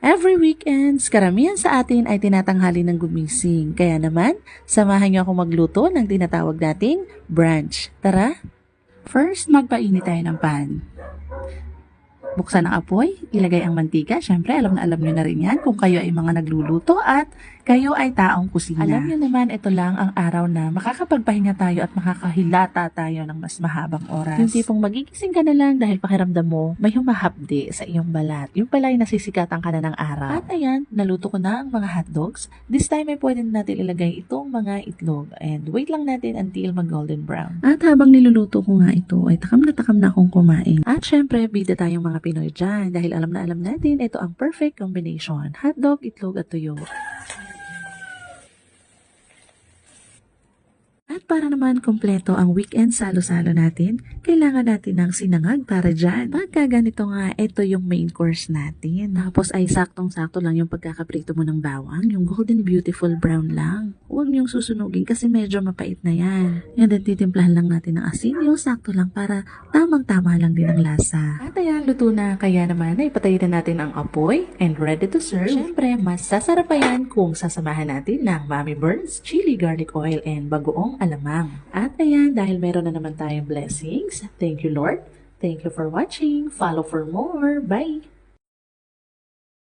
Every weekends, karamihan sa atin ay tinatanghali ng gumising. Kaya naman, samahan niyo ako magluto ng tinatawag nating brunch. Tara! First, magpainit tayo ng pan. Buksan ang apoy, ilagay ang mantika. Siyempre, alam na nyo na rin yan kung kayo ay mga nagluluto at kayo ay taong kusina. Alam nyo naman, ito lang ang araw na makakapagpahinga tayo at makakahilata tayo ng mas mahabang oras. Yung tipong magigising ka na lang dahil pakiramdam mo may humahapdi sa iyong balat. Yung pala ay nasisikatan ka na ng araw. At ayan, naluto ko na ang mga hotdogs. This time ay pwede natin ilagay itong mga itlog. And wait lang natin until mag-golden brown. At habang niluluto ko nga ito, ay takam na akong kumain. At syempre, bida tayong mga Pinoy dyan dahil alam na alam natin ito ang perfect combination. Hotdog, itlog at tuyo. At para naman kompleto ang weekend salo-salo natin, kailangan natin ng sinangag para dyan. Pagka ganito nga, ito yung main course natin. Tapos ay saktong-sakto lang yung pagkakaprito mo ng bawang, yung golden beautiful brown lang. Huwag niyong susunugin kasi medyo mapait na yan. Yan din titimplahan lang natin ng asin, yung sakto lang para tamang-tama lang din ang lasa. At ayan, luto na. Kaya naman ay patayin na natin ang apoy and ready to serve. Siyempre, mas sasarap pa yan kung sasamahan natin ng Mami Burns, chili garlic oil and bagoong alamang. At ayan, dahil meron na naman tayong blessings, thank you Lord. Thank you for watching. Follow for more. Bye!